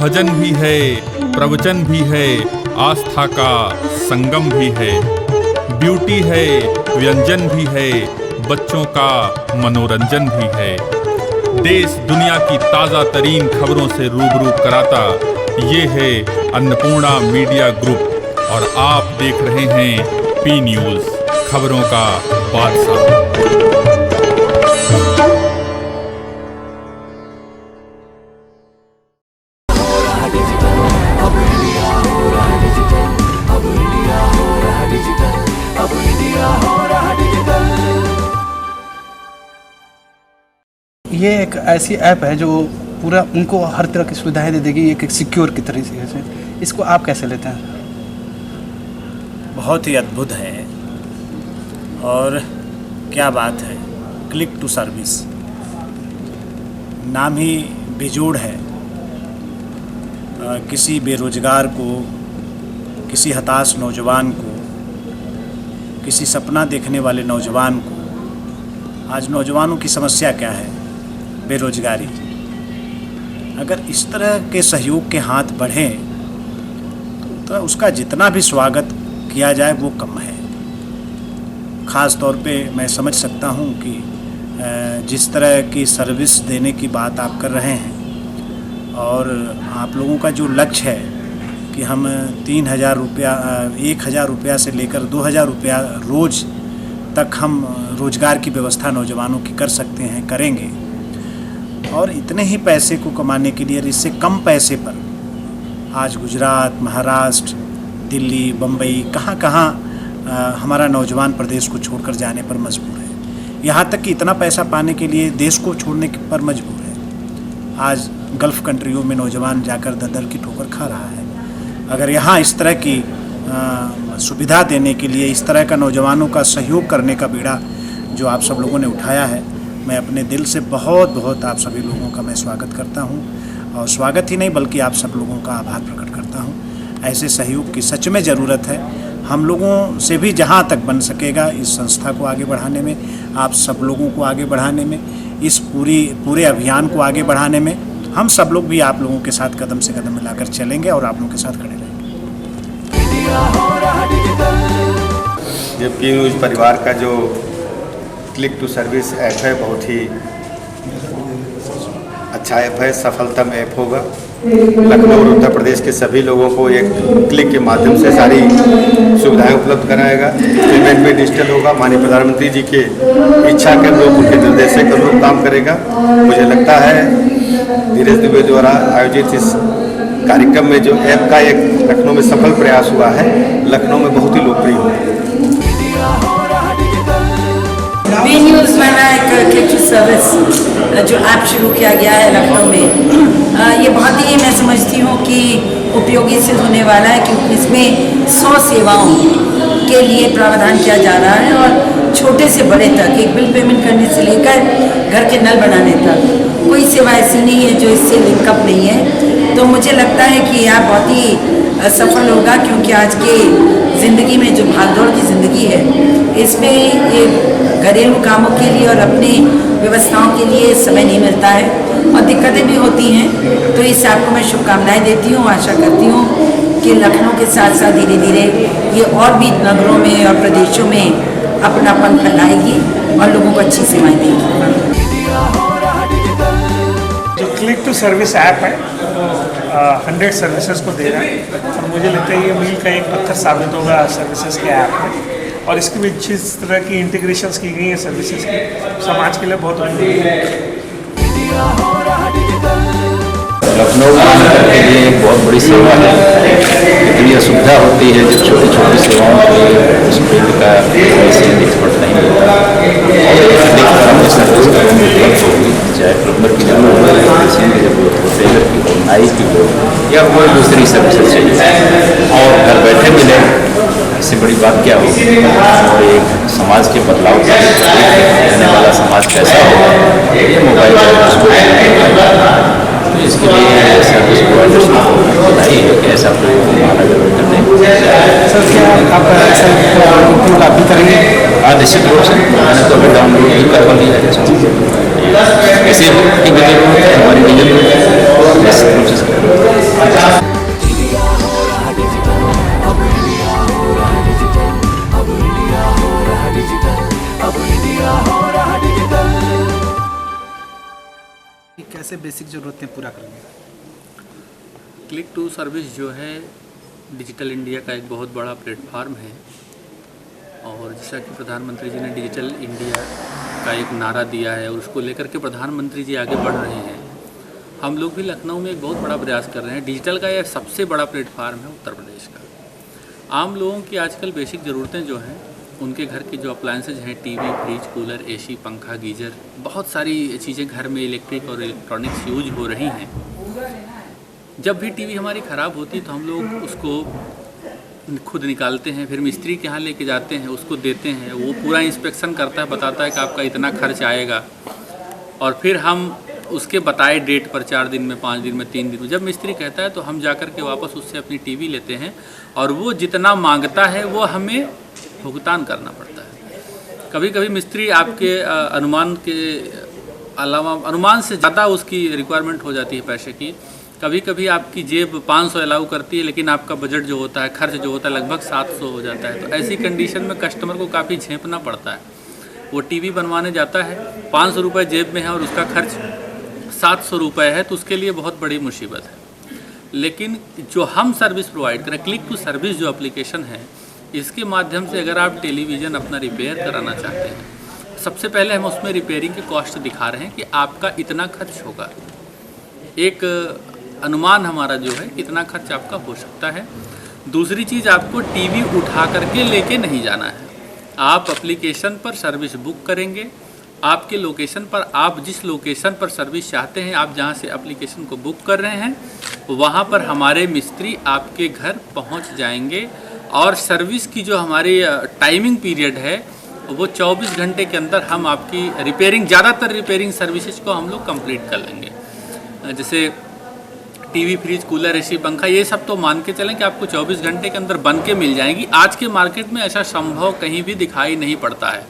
भजन भी है, प्रवचन भी है, आस्था का संगम भी है, ब्यूटी है, व्यंजन भी है, बच्चों का मनोरंजन भी है। देश दुनिया की ताज़ा तरीन खबरों से रूबरू कराता ये है अन्नपूर्णा मीडिया ग्रुप और आप देख रहे हैं पी न्यूज़, खबरों का बादशाह। ये एक ऐसी ऐप है जो पूरा उनको हर तरह की सुविधाएं दे देगी, एक सिक्योर की तरीके से। इसको आप कैसे लेते हैं? बहुत ही अद्भुत है और क्या बात है। क्लिक टू सर्विस नाम ही बेजोड़ है। किसी बेरोजगार को, किसी हताश नौजवान को, किसी सपना देखने वाले नौजवान को, आज नौजवानों की समस्या क्या है? बेरोजगारी। अगर इस तरह के सहयोग के हाथ बढ़ें तो उसका जितना भी स्वागत किया जाए वो कम है। ख़ास तौर पे मैं समझ सकता हूँ कि जिस तरह की सर्विस देने की बात आप कर रहे हैं और आप लोगों का जो लक्ष्य है कि हम 3,000 रुपया, 1,000 रुपया से लेकर 2,000 रुपया रोज़ तक हम रोज़गार की व्यवस्था नौजवानों की कर सकते हैं, करेंगे। और इतने ही पैसे को कमाने के लिए, इससे कम पैसे पर आज गुजरात, महाराष्ट्र, दिल्ली, बम्बई, कहाँ कहाँ हमारा नौजवान प्रदेश को छोड़कर जाने पर मजबूर है। यहाँ तक कि इतना पैसा पाने के लिए देश को छोड़ने पर मजबूर है। आज गल्फ़ कंट्रियों में नौजवान जाकर दर की ठोकर खा रहा है। अगर यहाँ इस तरह की सुविधा देने के लिए, इस तरह का नौजवानों का सहयोग करने का बीड़ा जो आप सब लोगों ने उठाया है, मैं अपने दिल से बहुत बहुत आप सभी लोगों का मैं स्वागत करता हूं। और स्वागत ही नहीं बल्कि आप सब लोगों का आभार प्रकट करता हूं। ऐसे सहयोग की सच में ज़रूरत है। हम लोगों से भी जहां तक बन सकेगा इस संस्था को आगे बढ़ाने में, आप सब लोगों को आगे बढ़ाने में, इस पूरे अभियान को आगे बढ़ाने में हम सब लोग भी आप लोगों के साथ कदम से कदम मिलाकर चलेंगे और आप लोगों के साथ खड़े रहेंगे। ये पी न्यूज़ परिवार का जो क्लिक टू सर्विस ऐप है बहुत ही अच्छा ऐप है, सफलतम ऐप होगा। लखनऊ और उत्तर प्रदेश के सभी लोगों को एक क्लिक के माध्यम से सारी सुविधाएं उपलब्ध कराएगा। पेमेंट भी डिजिटल होगा। माननीय प्रधानमंत्री जी के इच्छा के अनुरूप, उनके निर्देश के अनुरूप काम करेगा। मुझे लगता है धीरज दुबे द्वारा आयोजित इस कार्यक्रम में जो ऐप का एक लखनऊ में सफल प्रयास हुआ है, लखनऊ में बहुत ही लोकप्रिय होगा। पी न्यूज़ वाला एक क्लिक टू सर्विस जो ऐप शुरू किया गया है लखनऊ में, ये बहुत ही मैं समझती हूँ कि उपयोगी सिद्ध होने वाला है, क्योंकि इसमें 100 सेवाओं के लिए प्रावधान किया जा रहा है और छोटे से बड़े तक, एक बिल पेमेंट करने से लेकर घर के नल बनाने तक कोई सेवा ऐसी नहीं है जो इससे लिंकअप नहीं है। तो मुझे लगता है कि यह बहुत ही सफल होगा, क्योंकि आज के ज़िंदगी में जो भागदौड़ की ज़िंदगी है, इसमें ये घरेलू कामों के लिए और अपनी व्यवस्थाओं के लिए समय नहीं मिलता है और दिक्कतें भी होती हैं। तो इस ऐप को मैं शुभकामनाएं देती हूँ। आशा करती हूँ कि लखनऊ के साथ साथ धीरे धीरे ये और भी नगरों में और प्रदेशों में अपनापन फैलाएगी और लोगों को अच्छी सेवाएं देगी। जो क्लिक टू सर्विस ऐप है 100 सर्विसेज को दे रहा है और मुझे लगता है ये मील का एक पत्थर साबित होगा सर्विसेज के ऐप में। और इसके में जिस तरह की इंटीग्रेशंस की गई हैं सर्विसेज की, समाज के लिए बहुत उपयोगी है। लखनऊ महानगर के लिए एक बहुत बड़ी सेवा है। इतनी असुविधा होती है जब छोटी छोटी सेवाओं के उस फील्ड का एक्सपर्ट नहीं होता। सर्विस का उपलब्ध होगी, चाहे प्लम्बर की जरूरत हो, इलेक्ट्रीशियन की जरूरत हो, टेलर की हो, नाई की हो, या कोई दूसरी सर्विसेज चाहिए और घर बैठे मिले, इससे बड़ी बात क्या होगी। और एक समाज के बदलाव का रहने वाला समाज कैसा होगा, ये मोबाइल तो इसके लिए सर्विस प्रोवाइडर्स को बताइए है कि ऐसा कोई महानगर कर दें। सर क्या आप ऐसा उपयोग आप भी करेंगे? हाँ, निश्चित रूप से मैंने तो अभी डाउनलोड भी करवा लिया है। ऐसे हमारी निश्चित रूप से क्लिक टू सर्विस जो है डिजिटल इंडिया का एक बहुत बड़ा प्लेटफार्म है और जैसा कि प्रधानमंत्री जी ने डिजिटल इंडिया का एक नारा दिया है और उसको लेकर के प्रधानमंत्री जी आगे बढ़ रहे हैं। हम लोग भी लखनऊ में एक बहुत बड़ा प्रयास कर रहे हैं। डिजिटल का यह सबसे बड़ा प्लेटफार्म है उत्तर प्रदेश का। आम लोगों की आजकल बेसिक ज़रूरतें जो हैं उनके घर के जो अप्लायंसेज हैं, टीवी, फ्रिज, कूलर, एसी, पंखा, गीज़र, बहुत सारी चीज़ें घर में इलेक्ट्रिक और इलेक्ट्रॉनिक्स यूज हो रही हैं। जब भी टीवी हमारी ख़राब होती है तो हम लोग उसको खुद निकालते हैं, फिर मिस्त्री के यहाँ लेके जाते हैं, उसको देते हैं, वो पूरा इंस्पेक्शन करता है, बताता है कि आपका इतना खर्च आएगा और फिर हम उसके बताए डेट पर 4 दिन में, 5 दिन में, 3 दिन में जब मिस्त्री कहता है तो हम जा कर के वापस उससे अपनी टीवी लेते हैं और वो जितना मांगता है वो हमें भुगतान करना पड़ता है। कभी कभी मिस्त्री आपके अनुमान के अलावा अनुमान से ज़्यादा उसकी रिक्वायरमेंट हो जाती है पैसे की। कभी कभी आपकी जेब 500 अलाउ करती है लेकिन आपका बजट जो होता है, खर्च जो होता है लगभग 700 हो जाता है। तो ऐसी कंडीशन में कस्टमर को काफ़ी झेंपना पड़ता है। वो टीवी बनवाने जाता है, 500 रुपये जेब में है और उसका खर्च 700 रुपये है, तो उसके लिए बहुत बड़ी मुसीबत है। लेकिन जो हम सर्विस प्रोवाइड करें, क्लिक टू सर्विस जो एप्लीकेशन है, इसके माध्यम से अगर आप टेलीविज़न अपना रिपेयर कराना चाहते हैं, सबसे पहले हम उसमें रिपेयरिंग की कॉस्ट दिखा रहे हैं कि आपका इतना खर्च होगा। एक अनुमान हमारा जो है कितना खर्च आपका हो सकता है। दूसरी चीज़, आपको टीवी उठा करके लेके नहीं जाना है। आप एप्लीकेशन पर सर्विस बुक करेंगे, आपके लोकेशन पर, आप जिस लोकेशन पर सर्विस चाहते हैं, आप जहां से एप्लीकेशन को बुक कर रहे हैं, वहां पर हमारे मिस्त्री आपके घर पहुंच जाएंगे और सर्विस की जो हमारी टाइमिंग पीरियड है वो 24 घंटे के अंदर हम आपकी रिपेयरिंग, ज़्यादातर रिपेयरिंग सर्विसेज को हम लोग कंप्लीट कर लेंगे। जैसे टीवी, फ्रिज, कूलर, एसी, पंखा, ये सब तो मान के चलें कि आपको 24 घंटे के अंदर बन के मिल जाएंगी। आज के मार्केट में ऐसा संभव कहीं भी दिखाई नहीं पड़ता है।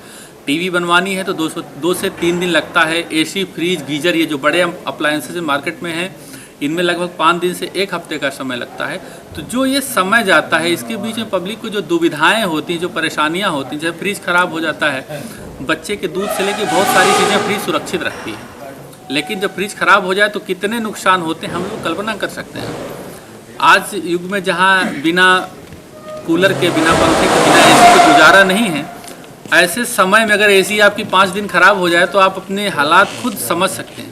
टीवी बनवानी है तो 2 से 3 दिन लगता है। एसी, फ्रिज, गीजर, ये जो बड़े अप्लायंसेज मार्केट में हैं, इनमें लगभग 5 दिन से 1 हफ्ते का समय लगता है। तो जो ये समय जाता है, इसके बीच में पब्लिक को जो दुविधाएँ होती हैं, जो परेशानियाँ होती हैं, जैसे फ्रिज ख़राब हो जाता है, बच्चे के दूध से लेकर बहुत सारी चीज़ें फ्रिज सुरक्षित रखती है, लेकिन जब फ्रिज ख़राब हो जाए तो कितने नुकसान होते हैं हम लोग कल्पना कर सकते हैं। आज युग में जहाँ बिना कूलर के, बिना पंखे के, बिना एसी के गुजारा नहीं है, ऐसे समय में अगर एसी आपकी 5 दिन ख़राब हो जाए तो आप अपने हालात खुद समझ सकते हैं।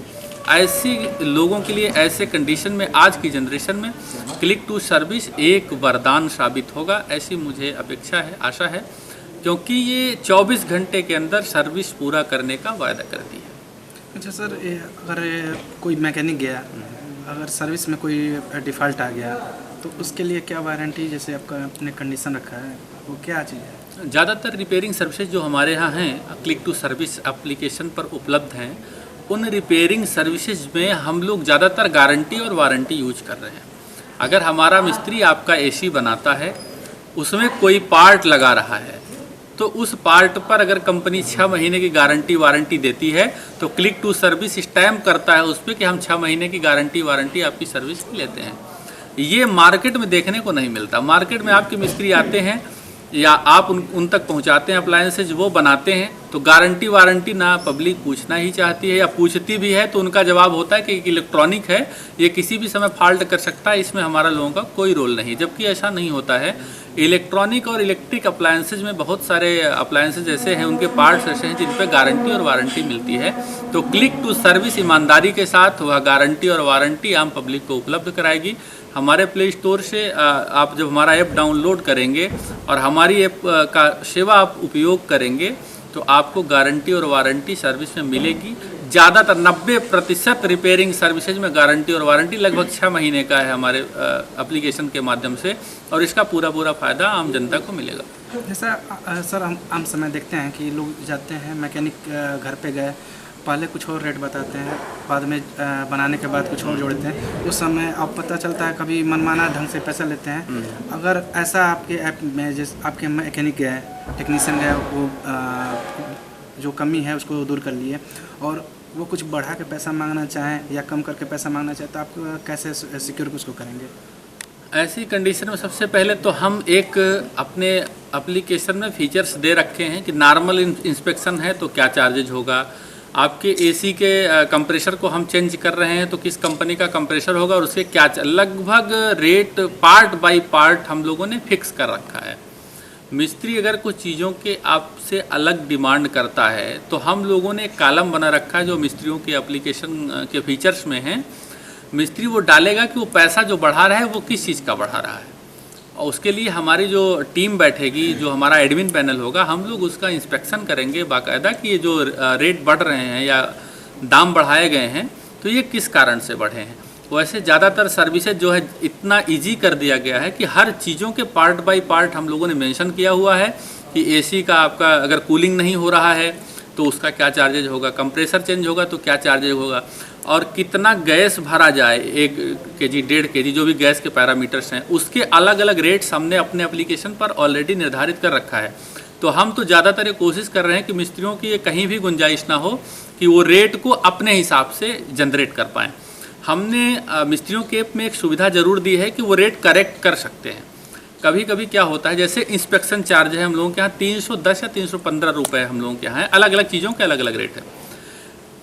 ऐसी लोगों के लिए, ऐसे कंडीशन में, आज की जनरेशन में क्लिक टू सर्विस एक वरदान साबित होगा, ऐसी मुझे अपेक्षा है, आशा है, क्योंकि ये 24 घंटे के अंदर सर्विस पूरा करने का वायदा करती है। अच्छा सर, अगर कोई मैकेनिक गया, अगर सर्विस में कोई डिफ़ॉल्ट आ गया तो उसके लिए क्या वारंटी, जैसे आपका अपने कंडीशन रखा है, वो क्या चीज़ है? ज़्यादातर रिपेयरिंग सर्विसेज जो हमारे यहाँ हैं, क्लिक टू सर्विस एप्लीकेशन पर उपलब्ध हैं, उन रिपेयरिंग सर्विसेज में हम लोग ज़्यादातर गारंटी और वारंटी यूज कर रहे हैं। अगर हमारा मिस्त्री आपका एसी बनाता है, उसमें कोई पार्ट लगा रहा है, तो उस पार्ट पर अगर कंपनी 6 महीने की गारंटी वारंटी देती है तो क्लिक टू सर्विस स्टैम्प करता है उस पर कि हम 6 महीने की गारंटी वारंटी आपकी सर्विस की लेते हैं। ये मार्केट में देखने को नहीं मिलता। मार्केट में आपके मिस्त्री आते हैं या आप उन तक पहुंचाते हैं अप्लायंसेज, वो बनाते हैं, तो गारंटी वारंटी ना पब्लिक पूछना ही चाहती है, या पूछती भी है तो उनका जवाब होता है कि इलेक्ट्रॉनिक है, ये किसी भी समय फॉल्ट कर सकता है, इसमें हमारा लोगों का कोई रोल नहीं। जबकि ऐसा नहीं होता है। इलेक्ट्रॉनिक और इलेक्ट्रिक अप्लायंसेज में बहुत सारे अप्लायंसेज ऐसे हैं, उनके पार्ट्स ऐसे हैं जिन पर गारंटी और वारंटी मिलती है। तो क्लिक टू सर्विस ईमानदारी के साथ वह गारंटी और वारंटी आम पब्लिक को उपलब्ध कराएगी। हमारे प्ले स्टोर से आप जब हमारा ऐप डाउनलोड करेंगे और हमारी ऐप का सेवा आप उपयोग करेंगे तो आपको गारंटी और वारंटी सर्विस में मिलेगी। ज़्यादातर 90% रिपेयरिंग सर्विसेज में गारंटी और वारंटी लगभग 6 महीने का है हमारे एप्लीकेशन के माध्यम से, और इसका पूरा फ़ायदा आम जनता को मिलेगा। जैसा सर हम आम समय देखते हैं कि लोग जाते हैं मैकेनिक घर पे गए, पहले कुछ और रेट बताते हैं, बाद में बनाने के बाद कुछ और जोड़ते हैं। उस समय अब पता चलता है कभी मनमाना ढंग से पैसा लेते हैं। अगर ऐसा आपके ऐप में जैसे आपके मैकेनिक गए, टेक्नीशियन गए, वो जो कमी है उसको दूर कर लिए और वो कुछ बढ़ा के पैसा मांगना चाहें या कम करके पैसा मांगना चाहें, तो आप कैसे सिक्योर उसको करेंगे? ऐसी कंडीशन में सबसे पहले तो हम एक अपने एप्लीकेशन में फीचर्स दे रखे हैं कि नॉर्मल इंस्पेक्शन है तो क्या चार्जेज होगा, आपके एसी के कंप्रेसर को हम चेंज कर रहे हैं तो किस कंपनी का कंप्रेसर होगा और उसके क्या लगभग रेट पार्ट बाय पार्ट हम लोगों ने फिक्स कर रखा है। मिस्त्री अगर कुछ चीज़ों के आपसे अलग डिमांड करता है तो हम लोगों ने एक कॉलम बना रखा है जो मिस्त्रियों के एप्लीकेशन के फीचर्स में है। मिस्त्री वो डालेगा कि वो पैसा जो बढ़ा रहा है वो किस चीज़ का बढ़ा रहा है, और उसके लिए हमारी जो टीम बैठेगी, जो हमारा एडमिन पैनल होगा, हम लोग उसका इंस्पेक्शन करेंगे बाकायदा कि ये जो रेट बढ़ रहे हैं या दाम बढ़ाए गए हैं तो ये किस कारण से बढ़े हैं। वैसे ज़्यादातर सर्विसेज जो है इतना इजी कर दिया गया है कि हर चीज़ों के पार्ट बाय पार्ट हम लोगों ने मेंशन किया हुआ है कि एसी का आपका अगर कूलिंग नहीं हो रहा है तो उसका क्या चार्जेज होगा, कंप्रेसर चेंज होगा तो क्या चार्जेज होगा, और कितना गैस भरा जाए 1 kg 1.5 kg जो भी गैस के पैरामीटर्स हैं उसके अलग अलग रेट्स हमने अपने एप्लीकेशन पर ऑलरेडी निर्धारित कर रखा है। तो हम तो ज़्यादातर ये कोशिश कर रहे हैं कि मिस्त्रियों की ये कहीं भी गुंजाइश ना हो कि वो रेट को अपने हिसाब से जनरेट कर पाएँ। हमने मिस्त्रियों के ऐप में एक सुविधा ज़रूर दी है कि वो रेट करेक्ट कर सकते हैं। कभी कभी क्या होता है, जैसे इंस्पेक्शन चार्ज है हम लोगों के यहाँ 310 या 315 रुपये हम लोगों के यहाँ है, अलग अलग चीज़ों के अलग अलग रेट है।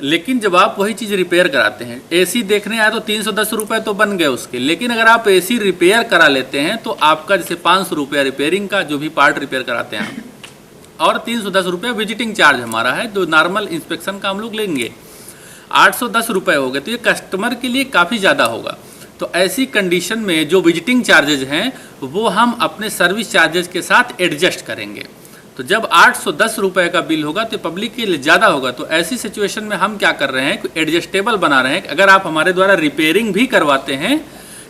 लेकिन जब आप वही चीज़ रिपेयर कराते हैं, एसी देखने आए तो 310 रुपये तो बन गए उसके, लेकिन अगर आप एसी रिपेयर करा लेते हैं तो आपका जैसे 500 रुपया रिपेयरिंग का जो भी पार्ट रिपेयर कराते हैं आप, और 310 रुपये विजिटिंग चार्ज हमारा है जो नॉर्मल इंस्पेक्शन का हम लोग लेंगे, 810 रुपये हो गए। तो ये कस्टमर के लिए काफ़ी ज़्यादा होगा। तो ऐसी कंडीशन में जो विजिटिंग चार्जेज हैं वो हम अपने सर्विस चार्जेज के साथ एडजस्ट करेंगे। तो जब 810 रुपये का बिल होगा तो पब्लिक के लिए ज़्यादा होगा। तो ऐसी सिचुएशन में हम क्या कर रहे हैं कि एडजस्टेबल बना रहे हैं कि अगर आप हमारे द्वारा रिपेयरिंग भी करवाते हैं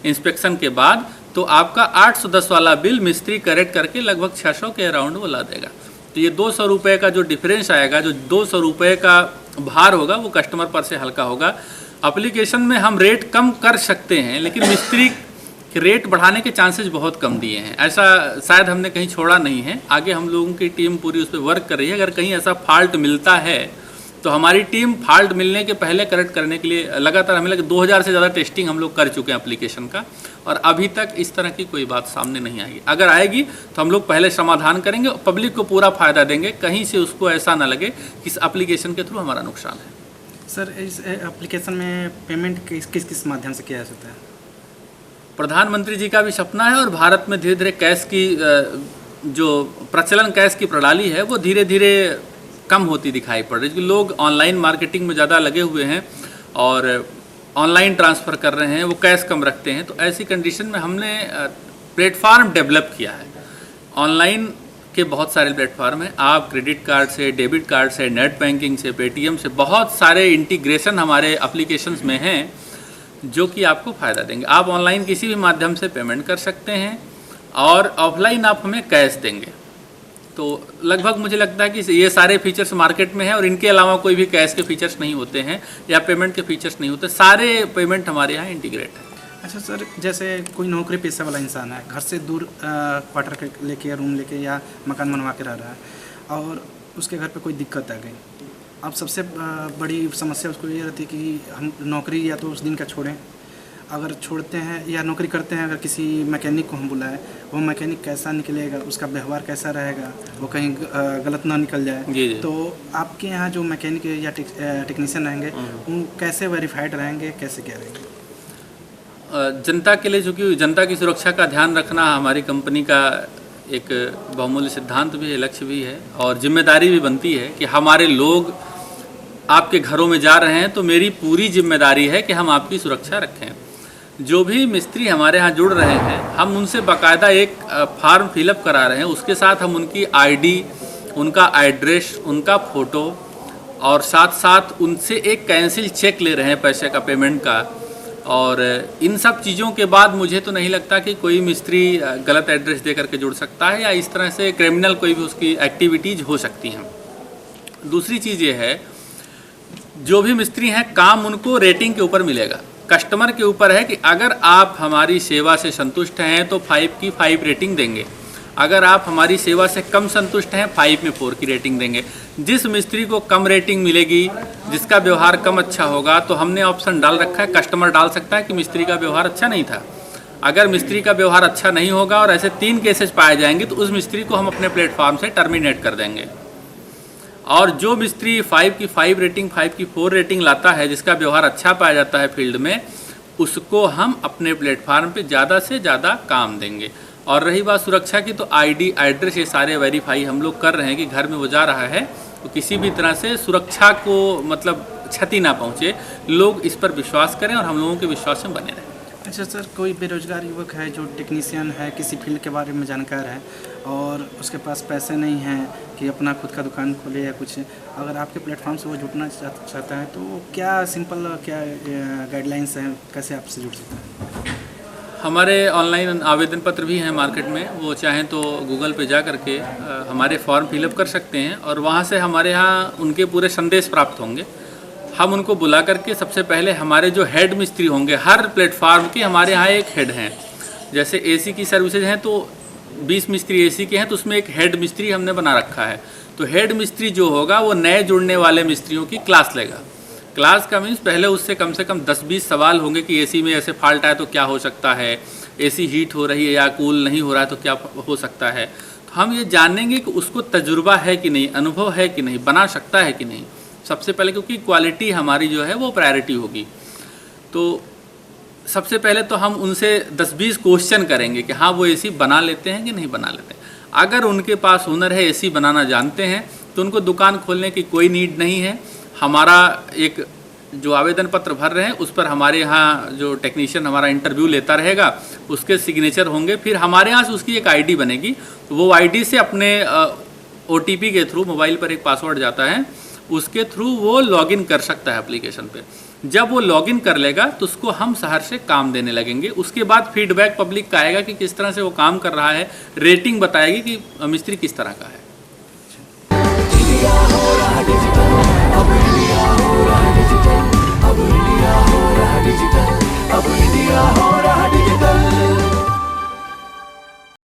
इंस्पेक्शन के बाद तो आपका 810 वाला बिल मिस्त्री करेक्ट करके लगभग 600 के अराउंड वो ला देगा। तो ये 200 रुपये का जो डिफरेंस आएगा, जो 200 रुपये का भार होगा वो कस्टमर पर से हल्का होगा। एप्लीकेशन में हम रेट कम कर सकते हैं लेकिन मिस्त्री रेट बढ़ाने के चांसेस बहुत कम दिए हैं, ऐसा शायद हमने कहीं छोड़ा नहीं है। आगे हम लोगों की टीम पूरी उस पर वर्क कर रही है। अगर कहीं ऐसा फॉल्ट मिलता है तो हमारी टीम फॉल्ट मिलने के पहले करेक्ट करने के लिए लगातार, हमें लगे 2000 से ज़्यादा टेस्टिंग हम लोग कर चुके हैं एप्लीकेशन का, और अभी तक इस तरह की कोई बात सामने नहीं आएगी। अगर आएगी तो हम लोग पहले समाधान करेंगे और पब्लिक को पूरा फ़ायदा देंगे, कहीं से उसको ऐसा ना लगे कि इस एप्लीकेशन के थ्रू हमारा नुकसान है। सर, इस एप्लीकेशन में पेमेंट किस किस माध्यम से किया जा सकता है? प्रधानमंत्री जी का भी सपना है और भारत में धीरे धीरे कैश की जो प्रचलन कैश की प्रणाली है वो धीरे धीरे कम होती दिखाई पड़ रही है, क्योंकि लोग ऑनलाइन मार्केटिंग में ज़्यादा लगे हुए हैं और ऑनलाइन ट्रांसफ़र कर रहे हैं, वो कैश कम रखते हैं। तो ऐसी कंडीशन में हमने प्लेटफार्म डेवलप किया है। ऑनलाइन के बहुत सारे प्लेटफार्म हैं, आप क्रेडिट कार्ड से, डेबिट कार्ड से, नेट बैंकिंग से, पेटीएम से, बहुत सारे इंटीग्रेशन हमारे एप्लीकेशंस में हैं जो कि आपको फ़ायदा देंगे। आप ऑनलाइन किसी भी माध्यम से पेमेंट कर सकते हैं और ऑफलाइन आप हमें कैश देंगे। तो लगभग मुझे लगता है कि ये सारे फीचर्स मार्केट में हैं और इनके अलावा कोई भी कैश के फीचर्स नहीं होते हैं या पेमेंट के फीचर्स नहीं होते, सारे पेमेंट हमारे यहाँ इंटीग्रेट है। अच्छा सर, जैसे कोई नौकरी पेशा वाला इंसान है, घर से दूर क्वार्टर लेके, रूम लेके या मकान बनवा के रह रहा है और उसके घर पे कोई दिक्कत आ गई, अब सबसे बड़ी समस्या उसको ये रहती है कि हम नौकरी या तो उस दिन का छोड़ें, अगर छोड़ते हैं या नौकरी करते हैं, अगर किसी मैकेनिक को हम बुलाएं, वो मैकेनिक कैसा निकलेगा, उसका व्यवहार कैसा रहेगा, वो कहीं गलत ना निकल जाए। जी। तो आपके यहाँ जो मैकेनिक या टेक्नीशियन रहेंगे वो कैसे वेरीफाइड रहेंगे, कैसे क्या रहेंगे? जनता के लिए, चूँकि जनता की सुरक्षा का ध्यान रखना हमारी कंपनी का एक बहुमूल्य सिद्धांत भी है, लक्ष्य भी है और जिम्मेदारी भी बनती है कि हमारे लोग आपके घरों में जा रहे हैं तो मेरी पूरी जिम्मेदारी है कि हम आपकी सुरक्षा रखें। जो भी मिस्त्री हमारे यहाँ जुड़ रहे हैं हम उनसे बाकायदा एक फॉर्म फिलअप करा रहे हैं, उसके साथ हम उनकी आईडी, उनका एड्रेस, उनका फ़ोटो और साथ साथ उनसे एक कैंसिल चेक ले रहे हैं पैसे का, पेमेंट का। और इन सब चीज़ों के बाद मुझे तो नहीं लगता कि कोई मिस्त्री गलत एड्रेस दे करके जुड़ सकता है या इस तरह से क्रिमिनल कोई भी उसकी एक्टिविटीज़ हो सकती हैं। दूसरी चीज़ ये है, जो भी मिस्त्री हैं काम उनको रेटिंग के ऊपर मिलेगा, कस्टमर के ऊपर है कि अगर आप हमारी सेवा से संतुष्ट हैं तो 5 की 5 रेटिंग देंगे, अगर आप हमारी सेवा से कम संतुष्ट हैं 5 में 4 की रेटिंग देंगे। जिस मिस्त्री को कम रेटिंग मिलेगी, जिसका व्यवहार कम अच्छा होगा, तो हमने ऑप्शन डाल रखा है, कस्टमर डाल सकता है कि मिस्त्री का व्यवहार अच्छा नहीं था। अगर मिस्त्री का व्यवहार अच्छा नहीं होगा और ऐसे 3 केसेस पाए जाएंगे तो उस मिस्त्री को हम अपने प्लेटफॉर्म से टर्मिनेट कर देंगे। और जो मिस्त्री 5 की 5 रेटिंग 5 की 4 रेटिंग लाता है, जिसका व्यवहार अच्छा पाया जाता है फील्ड में, उसको हम अपने प्लेटफार्म पे ज़्यादा से ज़्यादा काम देंगे। और रही बात सुरक्षा की, तो आईडी एड्रेस ये सारे वेरीफाई हम लोग कर रहे हैं कि घर में वो जा रहा है तो किसी भी तरह से सुरक्षा को मतलब क्षति ना पहुँचे, लोग इस पर विश्वास करें और हम लोगों के विश्वास में बने रहें। अच्छा सर, कोई बेरोजगार युवक है जो टेक्नीशियन है, किसी फील्ड के बारे में जानकार है और उसके पास पैसे नहीं हैं कि अपना खुद का दुकान खोले या कुछ, अगर आपके प्लेटफॉर्म से वो जुड़ना चाहता है तो क्या सिंपल क्या गाइडलाइंस हैं, कैसे आपसे जुड़ सकता है? हमारे ऑनलाइन आवेदन पत्र भी हैं मार्केट में, वो चाहें तो गूगल पे जा करके हमारे फॉर्म फिलअप कर सकते हैं और वहाँ से हमारे यहाँ उनके पूरे संदेश प्राप्त होंगे। हम उनको बुला करके सबसे पहले हमारे जो हेड मिस्त्री होंगे, हर प्लेटफार्म के हमारे यहाँ एक हेड हैं। जैसे एसी की सर्विसेज हैं तो 20 मिस्त्री एसी के हैं, तो उसमें एक हेड मिस्त्री हमने बना रखा है। तो हेड मिस्त्री जो होगा वो नए जुड़ने वाले मिस्त्रियों की क्लास लेगा। क्लास का मीन्स पहले उससे कम 10-20 सवाल होंगे कि एसी में ऐसे फॉल्ट आए तो क्या हो सकता है, एसी हीट हो रही है या कूल नहीं हो रहा है तो क्या हो सकता है। तो हम ये जानेंगे कि उसको तजुर्बा है कि नहीं, अनुभव है कि नहीं, बना सकता है कि नहीं, सबसे पहले, क्योंकि क्वालिटी हमारी जो है वो प्रायोरिटी होगी। तो सबसे पहले तो हम उनसे 10-20 क्वेश्चन करेंगे कि हाँ वो एसी बना लेते हैं कि नहीं बना लेते हैं। अगर उनके पास हुनर है, एसी बनाना जानते हैं, तो उनको दुकान खोलने की कोई नीड नहीं है। हमारा एक जो आवेदन पत्र भर रहे हैं उस पर हमारे यहाँ जो टेक्नीशियन हमारा इंटरव्यू लेता रहेगा, उसके सिग्नेचर होंगे, फिर हमारे यहाँ से उसकी एक आईडी बनेगी। तो वो आईडी से अपने OTP के थ्रू, मोबाइल पर एक पासवर्ड जाता है, उसके थ्रू वो लॉगिन कर सकता है एप्लीकेशन पे। जब वो लॉगिन कर लेगा तो उसको हम शहर से काम देने लगेंगे। उसके बाद फीडबैक पब्लिक का आएगा कि किस तरह से वो काम कर रहा है, रेटिंग बताएगी कि मिस्त्री किस तरह का है।